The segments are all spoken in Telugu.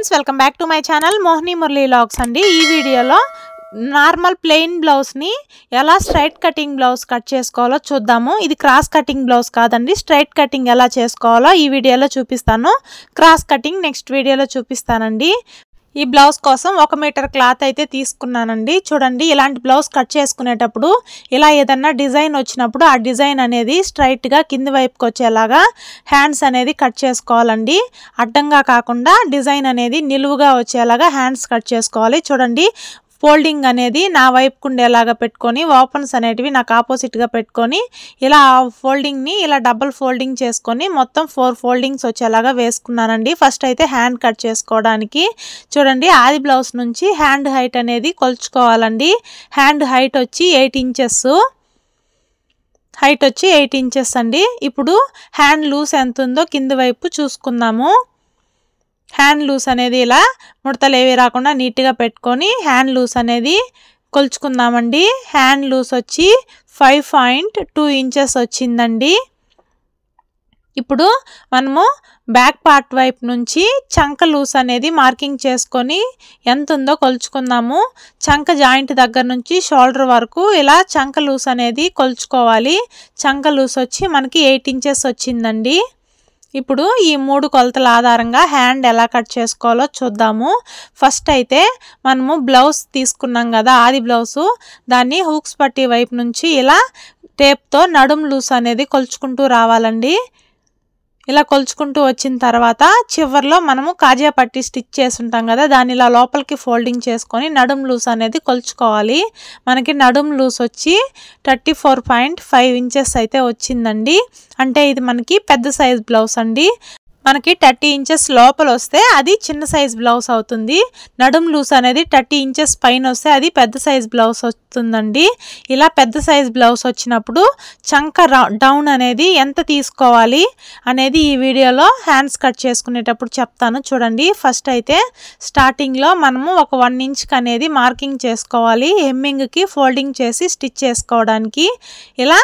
Friends welcome back to my channel Mohini Murali vlogs అండి। ఈ వీడియోలో నార్మల్ ప్లెయిన్ బ్లౌజ్ ని ఎలా స్ట్రైట్ కటింగ్ బ్లౌజ్ కట్ చేసుకోవాలో చూద్దాము। ఇది క్రాస్ కటింగ్ బ్లౌజ్ కాదండి, స్ట్రైట్ కటింగ్ ఎలా చేసుకోవాలో ఈ వీడియోలో చూపిస్తాను। క్రాస్ కటింగ్ నెక్స్ట్ వీడియోలో చూపిస్తానండి। ఈ బ్లౌజ్ కోసం 1 మీటర్ క్లాత్ అయితే తీసుకున్నానండి। చూడండి, ఇలాంటి బ్లౌజ్ కట్ చేసుకునేటప్పుడు ఇలా ఏదన్నా డిజైన్ వచ్చినప్పుడు ఆ డిజైన్ అనేది స్ట్రైట్ గా కింది వైపుకి వచ్చేలాగా హ్యాండ్స్ అనేది కట్ చేసుకోవాలండి। అడ్డంగా కాకుండా డిజైన్ అనేది నిలువుగా వచ్చేలాగా హ్యాండ్స్ కట్ చేసుకోవాలి। చూడండి, ఫోల్డింగ్ అనేది నా వైపుకు ఉండేలాగా పెట్టుకొని ఓపెన్స్ అనేటివి నాకు ఆపోజిట్ గా పెట్టుకొని ఇలా ఫోల్డింగ్ ని ఇలా డబుల్ ఫోల్డింగ్ చేసుకొని మొత్తం 4 ఫోల్డింగ్స్ వచ్చేలాగా వేసుకున్నానండి। ఫస్ట్ అయితే హ్యాండ్ కట్ చేసుకోవడానికి చూడండి, ఆది బ్లౌజ్ నుంచి హ్యాండ్ హైట్ అనేది కొలుచుకోవాలండి। హ్యాండ్ హైట్ వచ్చి 8 ఇంచెస్, హైట్ వచ్చి 8 ఇంచెస్ అండి। ఇప్పుడు హ్యాండ్ లూస్ ఎంత ఉందో కింది వైపు చూసుకుందాము। హ్యాండ్ లూస్ అనేది ఇలా ముడతలు ఏవి రాకుండా నీట్గా పెట్టుకొని హ్యాండ్ లూస్ అనేది కొలుచుకుందామండి। హ్యాండ్ లూస్ వచ్చి 5.2 ఇంచెస్ వచ్చిందండి। ఇప్పుడు మనము బ్యాక్ పార్ట్ వైపు నుంచి చంక లూస్ అనేది మార్కింగ్ చేసుకొని ఎంత ఉందో కొలుచుకుందాము। చంక జాయింట్ దగ్గర నుంచి షోల్డర్ వరకు ఇలా చంక లూస్ అనేది కొలుచుకోవాలి। చంక లూస్ వచ్చి మనకి 8 ఇంచెస్ వచ్చిందండి। ఇప్పుడు ఈ 3 కొలతల ఆధారంగా హ్యాండ్ ఎలా కట్ చేసుకోవాలో చూద్దాము। ఫస్ట్ అయితే మనము బ్లౌజ్ తీసుకున్నాం కదా, ఆది బ్లౌజ్, దాన్ని హూక్స్ పట్టి వైపు నుంచి ఇలా టేప్తో నడుం లూస్ అనేది కొలుచుకుంటూ రావాలండి। ఇలా కొలుచుకుంటూ వచ్చిన తర్వాత చివర్లో మనము కాజా పట్టి స్టిచ్ చేసి ఉంటాం కదా, దాన్ని ఇలా లోపలికి ఫోల్డింగ్ చేసుకొని నడుం లూస్ అనేది కొలుచుకోవాలి। మనకి నడుం లూస్ వచ్చి 34.5 ఇంచెస్ అయితే వచ్చిందండి। అంటే ఇది మనకి పెద్ద సైజ్ బ్లౌజ్ అండి। మనకి 30 ఇంచెస్ లోపల వస్తే అది చిన్న సైజ్ బ్లౌజ్ అవుతుంది। నడుం లూస్ అనేది 30 ఇంచెస్ పైన వస్తే అది పెద్ద సైజ్ బ్లౌజ్ వస్తుందండి। ఇలా పెద్ద సైజ్ బ్లౌజ్ వచ్చినప్పుడు చంక డౌన్ అనేది ఎంత తీసుకోవాలి అనేది ఈ వీడియోలో హ్యాండ్స్ కట్ చేసుకునేటప్పుడు చెప్తాను చూడండి। ఫస్ట్ అయితే స్టార్టింగ్లో మనము ఒక 1 ఇంచ్ అనేది మార్కింగ్ చేసుకోవాలి, హెమ్మింగ్కి ఫోల్డింగ్ చేసి స్టిచ్ చేసుకోవడానికి। ఇలా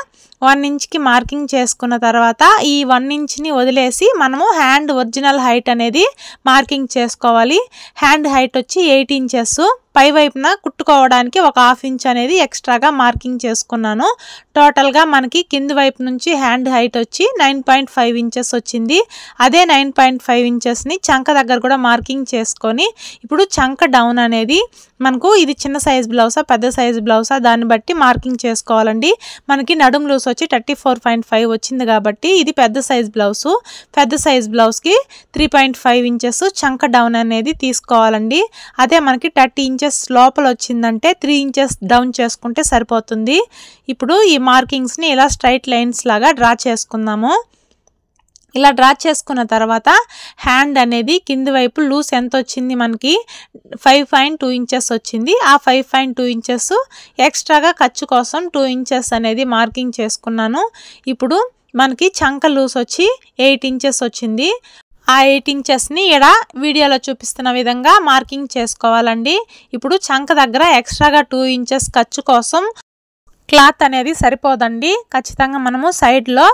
1 ఇంచ్కి మార్కింగ్ చేసుకున్న తర్వాత ఈ 1 ఇంచ్ని వదిలేసి మనము హ్యాండ్ ఒరిజినల్ హైట్ అనేది మార్కింగ్ చేసుకోవాలి। హ్యాండ్ హైట్ వచ్చి 8 ఇంచెస్, పై వైపున కుట్టుకోవడానికి ఒక 1/2 ఇంచ్ అనేది ఎక్స్ట్రాగా మార్కింగ్ చేసుకున్నాను। టోటల్గా మనకి కింది వైపు నుంచి హ్యాండ్ హైట్ వచ్చి 9.5 ఇంచెస్ వచ్చింది। అదే 9.5 ఇంచెస్ని చంక దగ్గర కూడా మార్కింగ్ చేసుకొని ఇప్పుడు చంక డౌన్ అనేది మనకు ఇది చిన్న సైజ్ బ్లౌజా పెద్ద సైజ్ బ్లౌజా దాన్ని బట్టి మార్కింగ్ చేసుకోవాలండి। మనకి నడుం లూస్ వచ్చి 34.5 వచ్చింది కాబట్టి ఇది పెద్ద సైజ్ బ్లౌజు। పెద్ద సైజ్ బ్లౌజ్కి 3.5 ఇంచెస్ చంక డౌన్ అనేది తీసుకోవాలండి। అదే మనకి 30 ఇంచెస్ లోపల వచ్చిందంటే 3 ఇంచెస్ డౌన్ చేసుకుంటే సరిపోతుంది। ఇప్పుడు ఈ మార్కింగ్స్ని ఇలా స్ట్రైట్ లైన్స్ లాగా డ్రా చేసుకుందాము। ఇలా డ్రా చేసుకున్న తర్వాత హ్యాండ్ అనేది కింది వైపు లూస్ ఎంత వచ్చింది, మనకి 5.2 ఇంచెస్ వచ్చింది। ఆ 5.2 ఇంచెస్ ఎక్స్ట్రాగా ఖర్చు కోసం 2 ఇంచెస్ అనేది మార్కింగ్ చేసుకున్నాను। ఇప్పుడు మనకి చంక లూస్ వచ్చి 8 ఇంచెస్ వచ్చింది। ఆ 8 ఇంచెస్ని ఇక్కడ వీడియోలో చూపిస్తున్న విధంగా మార్కింగ్ చేసుకోవాలండి। ఇప్పుడు చంక దగ్గర ఎక్స్ట్రాగా 2 ఇంచెస్ ఖర్చు కోసం క్లాత్ అనేది సరిపోదండి, ఖచ్చితంగా మనము సైడ్లో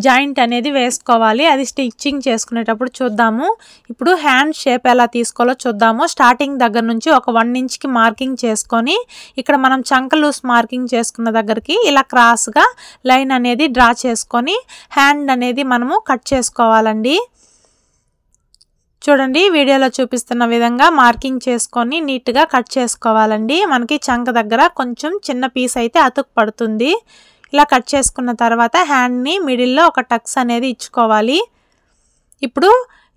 జాయింట్ అనేది వేసుకోవాలి। అది స్టిచ్చింగ్ చేసుకునేటప్పుడు చూద్దాము। ఇప్పుడు హ్యాండ్ షేప్ ఎలా తీసుకోవాలో చూద్దాము। స్టార్టింగ్ దగ్గర నుంచి ఒక 1 ఇంచ్కి మార్కింగ్ చేసుకొని ఇక్కడ మనం చంక లూస్ మార్కింగ్ చేసుకున్న దగ్గరికి ఇలా క్రాస్గా లైన్ అనేది డ్రా చేసుకొని హ్యాండ్ అనేది మనము కట్ చేసుకోవాలండి। చూడండి, వీడియోలో చూపిస్తున్న విధంగా మార్కింగ్ చేసుకొని నీట్గా కట్ చేసుకోవాలండి। మనకి చంక దగ్గర కొంచెం చిన్న పీస్ అయితే అతుకు పడుతుంది। ఇలా కట్ చేసుకున్న తర్వాత హ్యాండ్ని మిడిల్లో ఒక టక్స్ అనేది ఇచ్చుకోవాలి। ఇప్పుడు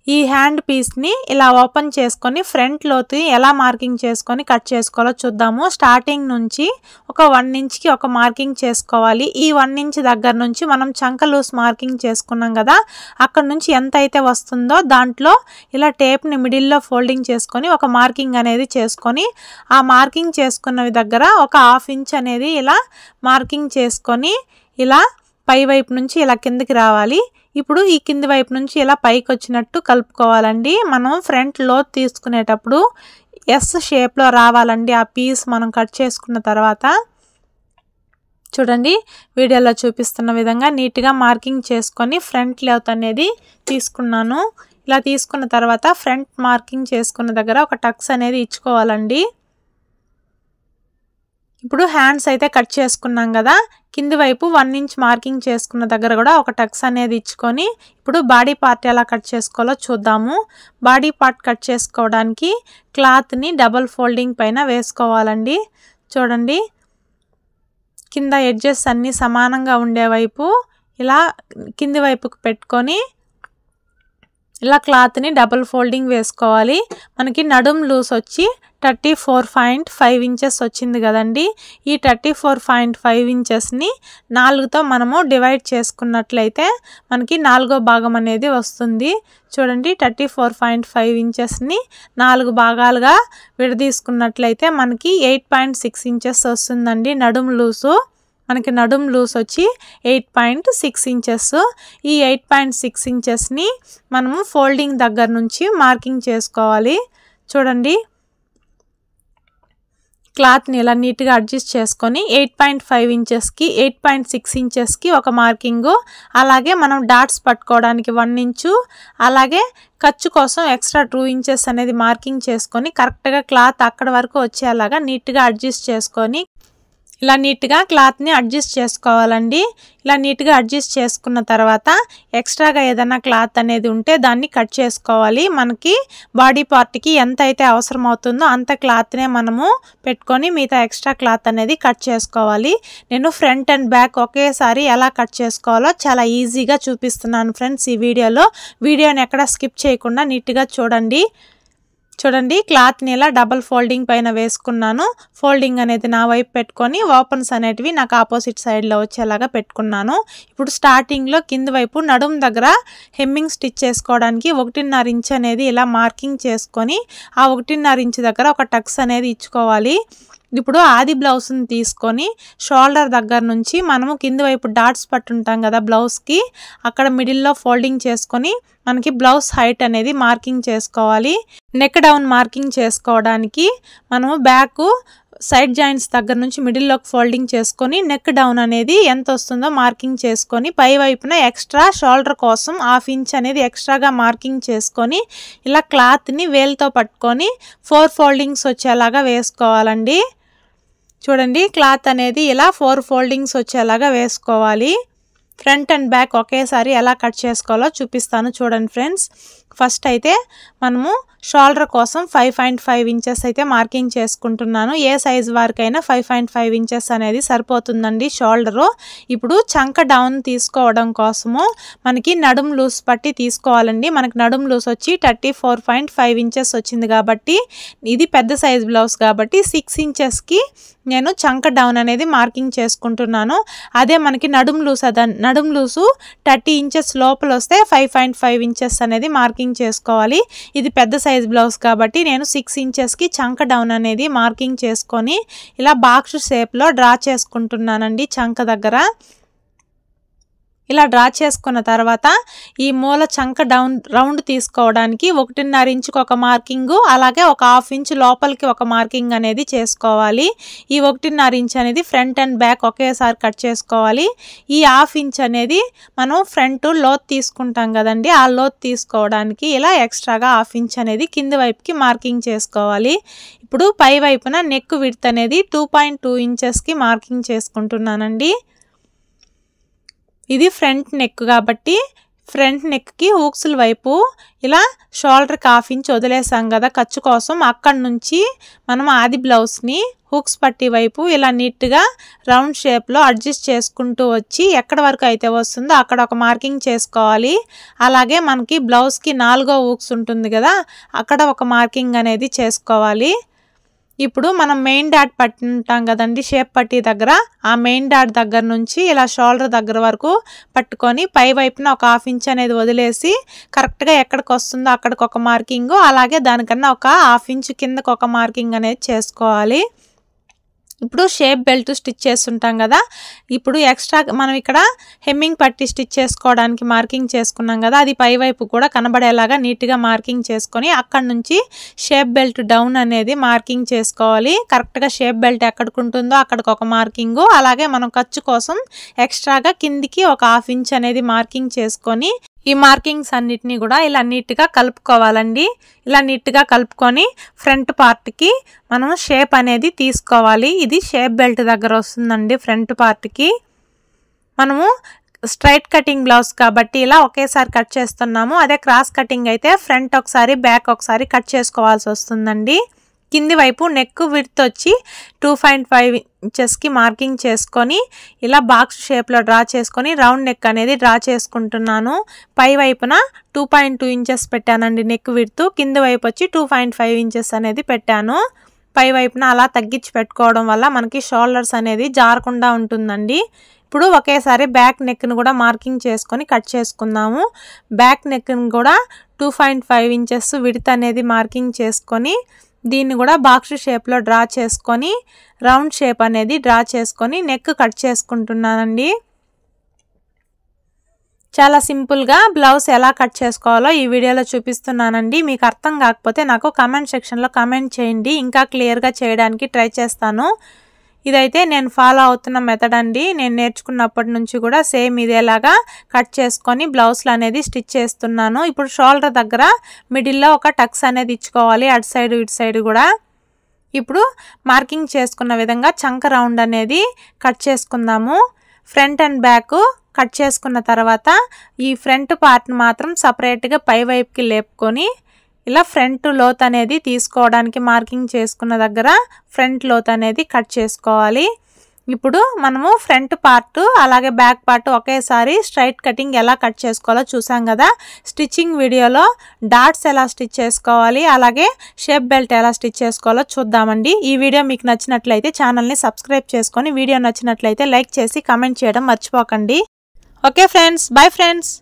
ఈ హ్యాండ్ పీస్ని ఇలా ఓపెన్ చేసుకొని ఫ్రంట్ లోతు ఎలా మార్కింగ్ చేసుకొని కట్ చేసుకోవాలో చూద్దాము। స్టార్టింగ్ నుంచి ఒక 1 ఇంచ్కి ఒక మార్కింగ్ చేసుకోవాలి। ఈ 1 ఇంచ్ దగ్గర నుంచి మనం చంక లూస్ మార్కింగ్ చేసుకున్నాం కదా, అక్కడ నుంచి ఎంత అయితే వస్తుందో దాంట్లో ఇలా టేప్ని మిడిల్లో ఫోల్డింగ్ చేసుకొని ఒక మార్కింగ్ అనేది చేసుకొని ఆ మార్కింగ్ చేసుకున్న దగ్గర ఒక 1/2 ఇంచ్ అనేది ఇలా మార్కింగ్ చేసుకొని ఇలా పై వైపు నుంచి ఇలా కిందకి రావాలి। ఇప్పుడు ఈ కింది వైపు నుంచి ఇలా పైకి వచ్చినట్టు కలుపుకోవాలండి। మనం ఫ్రంట్ లోత్ తీసుకునేటప్పుడు ఎస్ షేప్లో రావాలండి ఆ పీస్ మనం కట్ చేసుకున్న తర్వాత। చూడండి, వీడియోలో చూపిస్తున్న విధంగా నీట్గా మార్కింగ్ చేసుకొని ఫ్రంట్ లోత్ అనేది తీసుకున్నాను। ఇలా తీసుకున్న తర్వాత ఫ్రంట్ మార్కింగ్ చేసుకున్న దగ్గర ఒక టక్స్ అనేది ఇచ్చుకోవాలండి. ఇప్పుడు హ్యాండ్స్ అయితే కట్ చేసుకున్నాం కదా, కింది వైపు 1 ఇంచ్ మార్కింగ్ చేసుకున్న దగ్గర కూడా ఒక టక్స్ అనేది ఇచ్చుకొని ఇప్పుడు బాడీ పార్ట్ ఎలా కట్ చేసుకోవాలో చూద్దాము. బాడీ పార్ట్ కట్ చేసుకోవడానికి క్లాత్ని డబుల్ ఫోల్డింగ్ పైన వేసుకోవాలండి. చూడండి, కింద ఎడ్జెస్ అన్నీ సమానంగా ఉండే వైపు ఇలా కింది వైపుకు పెట్టుకొని ఇలా క్లాత్ని డబుల్ ఫోల్డింగ్ వేసుకోవాలి. మనకి నడుం లూస్ వచ్చి 34.5 ఇంచెస్ వచ్చింది కదండి. ఈ 34.5 ఇంచెస్ని 4తో మనము డివైడ్ చేసుకున్నట్లయితే మనకి 4వ భాగం అనేది వస్తుంది. చూడండి, 34.5 ఇంచెస్ని 4 భాగాలుగా విడదీసుకున్నట్లయితే మనకి 8.6 ఇంచెస్ వస్తుందండి నడుం లూసు. మనకి నడుం లూస్ వచ్చి 8.6 ఇంచెస్. ఈ 8.6 ఇంచెస్ని మనము ఫోల్డింగ్ దగ్గర నుంచి మార్కింగ్ చేసుకోవాలి. చూడండి, క్లాత్ని ఇలా నీట్గా అడ్జస్ట్ చేసుకొని 8.5 ఇంచెస్కి 8.6 ఇంచెస్కి ఒక మార్కింగు, అలాగే మనం డాట్స్ పట్టుకోవడానికి 1 ఇంచు, అలాగే ఖర్చు కోసం ఎక్స్ట్రా 2 ఇంచెస్ అనేది మార్కింగ్ చేసుకొని కరెక్ట్గా క్లాత్ అక్కడ వరకు వచ్చేలాగా నీట్గా అడ్జస్ట్ చేసుకొని ఇలా నీట్గా క్లాత్ని అడ్జస్ట్ చేసుకోవాలండి. ఇలా నీట్గా అడ్జస్ట్ చేసుకున్న తర్వాత ఎక్స్ట్రాగా ఏదైనా క్లాత్ అనేది ఉంటే దాన్ని కట్ చేసుకోవాలి. మనకి బాడీ పార్ట్కి ఎంత అయితే అవసరం అవుతుందో అంత క్లాత్నే మనము పెట్టుకొని మిగతా ఎక్స్ట్రా క్లాత్ అనేది కట్ చేసుకోవాలి. నేను ఫ్రంట్ అండ్ బ్యాక్ ఒకేసారి ఎలా కట్ చేసుకోవాలో చాలా ఈజీగా చూపిస్తున్నాను ఫ్రెండ్స్ ఈ వీడియోని ఎక్కడ స్కిప్ చేయకుండా నీట్గా చూడండి. చూడండి, క్లాత్ని ఇలా డబల్ ఫోల్డింగ్ పైన వేసుకున్నాను. ఫోల్డింగ్ అనేది నా వైపు పెట్టుకొని ఓపెన్స్ అనేటివి నాకు ఆపోజిట్ సైడ్లో వచ్చేలాగా పెట్టుకున్నాను. ఇప్పుడు స్టార్టింగ్లో కింది వైపు నడుం దగ్గర హెమ్మింగ్ స్టిచ్ చేసుకోవడానికి 1.5 ఇంచ్ అనేది ఇలా మార్కింగ్ చేసుకొని ఆ 1.5 ఇంచ్ దగ్గర ఒక టక్స్ అనేది ఇచ్చుకోవాలి. ఇప్పుడు ఆది బ్లౌజ్ని తీసుకొని షోల్డర్ దగ్గర నుంచి మనము కింది వైపు డాట్స్ పట్టుంటాం కదా బ్లౌజ్కి, అక్కడ మిడిల్లో ఫోల్డింగ్ చేసుకొని మనకి బ్లౌజ్ హైట్ అనేది మార్కింగ్ చేసుకోవాలి. నెక్ డౌన్ మార్కింగ్ చేసుకోవడానికి మనము బ్యాక్ సైడ్ జాయింట్స్ దగ్గర నుంచి మిడిల్లోకి ఫోల్డింగ్ చేసుకొని నెక్ డౌన్ అనేది ఎంత వస్తుందో మార్కింగ్ చేసుకొని పై వైపున ఎక్స్ట్రా షోల్డర్ కోసం 1/2 ఇంచ్ అనేది ఎక్స్ట్రాగా మార్కింగ్ చేసుకొని ఇలా క్లాత్ని వేలుతో పట్టుకొని 4 ఫోల్డింగ్స్ వచ్చేలాగా వేసుకోవాలండి. చూడండి, క్లాత్ అనేది ఇలా 4 ఫోల్డింగ్స్ వచ్చేలాగా వేసుకోవాలి. ఫ్రంట్ అండ్ బ్యాక్ ఒకేసారి ఎలా కట్ చేసుకోవాలో చూపిస్తాను చూడండి ఫ్రెండ్స్. ఫస్ట్ అయితే మనము షోల్డర్ కోసం 5.5 ఇంచెస్ అయితే మార్కింగ్ చేసుకుంటున్నాను. ఏ సైజ్ వారికైనా 5.5 ఇంచెస్ అనేది సరిపోతుందండి షోల్డరు. ఇప్పుడు చంక డౌన్ తీసుకోవడం కోసము మనకి నడుం లూస్ పట్టి తీసుకోవాలండి. మనకి నడుం లూస్ వచ్చి 34.5 ఇంచెస్ వచ్చింది కాబట్టి ఇది పెద్ద సైజ్ బ్లౌజ్ కాబట్టి 6 ఇంచెస్కి నేను చంక డౌన్ అనేది మార్కింగ్ చేసుకుంటున్నాను. అదే మనకి నడుం లూసు 30 ఇంచెస్ లోపల వస్తే 5.5 ఇంచెస్ అనేది మార్కింగ్ చేసుకోవాలి. ఇది పెద్ద సైజ్ బ్లౌజ్ కాబట్టి నేను 6 ఇంచెస్కి చంక డౌన్ అనేది మార్కింగ్ చేసుకొని ఇలా బాక్స్ షేప్లో డ్రా చేసుకుంటున్నానండి. చంక దగ్గర ఇలా డ్రా చేసుకున్న తర్వాత ఈ మూల చంక డౌన్ రౌండ్ తీసుకోవడానికి 1.5 ఇంచుకి ఒక మార్కింగు, అలాగే ఒక 1/2 ఇంచ్ లోపలికి ఒక మార్కింగ్ అనేది చేసుకోవాలి. ఈ 1.5 ఇంచ్ అనేది ఫ్రంట్ అండ్ బ్యాక్ ఒకేసారి కట్ చేసుకోవాలి. ఈ 1/2 ఇంచ్ అనేది మనం ఫ్రంట్ లోత్ తీసుకుంటాం కదండి, ఆ లోత్ తీసుకోవడానికి ఇలా ఎక్స్ట్రాగా 1/2 ఇంచ్ అనేది కింది వైపుకి మార్కింగ్ చేసుకోవాలి. ఇప్పుడు పై వైపున నెక్ విడ్త్ అనేది 2.2 ఇంచెస్కి మార్కింగ్ చేసుకుంటున్నానండి. ఇది ఫ్రంట్ నెక్ కాబట్టి ఫ్రంట్ నెక్కి హూక్స్ల వైపు ఇలా షోల్డర్కి 1/2 ఇంచ్ వదిలేసాం కదా ఖర్చు కోసం, అక్కడి నుంచి మనం ఆది బ్లౌజ్ని హుక్స్ పట్టి వైపు ఇలా నీట్గా రౌండ్ షేప్లో అడ్జస్ట్ చేసుకుంటూ వచ్చి ఎక్కడ వరకు అయితే వస్తుందో అక్కడ ఒక మార్కింగ్ చేసుకోవాలి. అలాగే మనకి బ్లౌజ్కి 4వ హుక్స్ ఉంటుంది కదా, అక్కడ ఒక మార్కింగ్ అనేది చేసుకోవాలి. ఇప్పుడు మనం మెయిన్ డాట్ పట్టుంటాం కదండి షేప్ పట్టి దగ్గర, ఆ మెయిన్ డాట్ దగ్గర నుంచి ఇలా షోల్డర్ దగ్గర వరకు పట్టుకొని పై వైపున ఒక 1/2 ఇంచ్ అనేది వదిలేసి కరెక్ట్గా ఎక్కడికి వస్తుందో అక్కడికి ఒక మార్కింగ్, అలాగే దానికన్నా ఒక 1/2 ఇంచ్ కిందకి ఒక మార్కింగ్ అనేది చేసుకోవాలి. ఇప్పుడు షేప్ బెల్ట్ స్టిచ్ చేస్తుంటాం కదా, ఇప్పుడు ఎక్స్ట్రా మనం ఇక్కడ హెమ్మింగ్ పట్టి స్టిచ్ చేసుకోవడానికి మార్కింగ్ చేసుకున్నాం కదా, అది పై వైపు కూడా కనబడేలాగా నీట్గా మార్కింగ్ చేసుకొని అక్కడ నుంచి షేప్ బెల్ట్ డౌన్ అనేది మార్కింగ్ చేసుకోవాలి. కరెక్ట్గా షేప్ బెల్ట్ ఎక్కడికి ఉంటుందో అక్కడికి ఒక మార్కింగు, అలాగే మనం ఖర్చు కోసం ఎక్స్ట్రాగా కిందికి ఒక 1/2 ఇంచ్ అనేది మార్కింగ్ చేసుకొని ఈ మార్కింగ్స్ అన్నిటిని కూడా ఇలా నీట్గా కలుపుకోవాలండి. ఇలా నీట్గా కలుపుకొని ఫ్రంట్ పార్ట్కి మనం షేప్ అనేది తీసుకోవాలి. ఇది షేప్ బెల్ట్ దగ్గర వస్తుందండి. ఫ్రంట్ పార్ట్కి మనము స్ట్రైట్ కటింగ్ బ్లౌజ్ కాబట్టి ఇలా ఒకేసారి కట్ చేస్తున్నాము. అదే క్రాస్ కటింగ్ అయితే ఫ్రంట్ ఒకసారి బ్యాక్ ఒకసారి కట్ చేసుకోవాల్సి వస్తుందండి. కింది వైపు నెక్ విడ్త్ వచ్చి 2.5 ఇంచెస్కి మార్కింగ్ చేసుకొని ఇలా బాక్స్ షేప్లో డ్రా చేసుకొని రౌండ్ నెక్ అనేది డ్రా చేసుకుంటున్నాను. పై వైపున 2.2 ఇంచెస్ పెట్టానండి నెక్ విడ్త్. కింది వైపు వచ్చి 2.5 ఇంచెస్ అనేది పెట్టాను. పై వైపున అలా తగ్గించి పెట్టుకోవడం వల్ల మనకి షోల్డర్స్ అనేది జారకుండా ఉంటుందండి. ఇప్పుడు ఒకేసారి బ్యాక్ నెక్ను కూడా మార్కింగ్ చేసుకొని కట్ చేసుకుందాము. బ్యాక్ నెక్ను కూడా 2.5 ఇంచెస్ విడ్త్ అనేది మార్కింగ్ చేసుకొని దీన్ని కూడా బాక్స్ షేప్లో డ్రా చేసుకొని రౌండ్ షేప్ అనేది డ్రా చేసుకొని నెక్ కట్ చేసుకుంటున్నానండి. చాలా సింపుల్గా బ్లౌజ్ ఎలా కట్ చేసుకోవాలో ఈ వీడియోలో చూపిస్తున్నానండి. మీకు అర్థం కాకపోతే నాకు కామెంట్ సెక్షన్లో కామెంట్ చేయండి, ఇంకా క్లియర్గా చేయడానికి ట్రై చేస్తాను. ఇదైతే నేను ఫాలో అవుతున్న మెథడ్ అండి. నేను నేర్చుకున్నప్పటి నుంచి కూడా సేమ్ ఇదేలాగా కట్ చేసుకొని బ్లౌజ్లు అనేది స్టిచ్ చేస్తున్నాను. ఇప్పుడు షోల్డర్ దగ్గర మిడిల్లో ఒక టక్స్ అనేది ఇచ్చుకోవాలి, అటు సైడ్ ఇటు సైడ్ కూడా. ఇప్పుడు మార్కింగ్ చేసుకున్న విధంగా చంక రౌండ్ అనేది కట్ చేసుకుందాము. ఫ్రంట్ అండ్ బ్యాక్ కట్ చేసుకున్న తర్వాత ఈ ఫ్రంట్ పార్ట్ మాత్రం సపరేట్గా పై వైపుకి లేపుకొని ఇలా ఫ్రంట్ లోత్ అనేది తీసుకోవడానికి మార్కింగ్ చేసుకున్న దగ్గర ఫ్రంట్ లోత్ అనేది కట్ చేసుకోవాలి. ఇప్పుడు మనము ఫ్రంట్ పార్ట్ అలాగే బ్యాక్ పార్ట్ ఒకేసారి స్ట్రైట్ కటింగ్ ఎలా కట్ చేసుకోవాలో చూసాం కదా. స్టిచ్చింగ్ వీడియోలో డాట్స్ ఎలా స్టిచ్ చేసుకోవాలి అలాగే షేప్ బెల్ట్ ఎలా స్టిచ్ చేసుకోవాలో చూద్దామండి. ఈ వీడియో మీకు నచ్చినట్లయితే ఛానల్ని సబ్స్క్రైబ్ చేసుకొని వీడియో నచ్చినట్లయితే లైక్ చేసి కామెంట్ చేయడం మర్చిపోకండి. Okay friends, bye friends.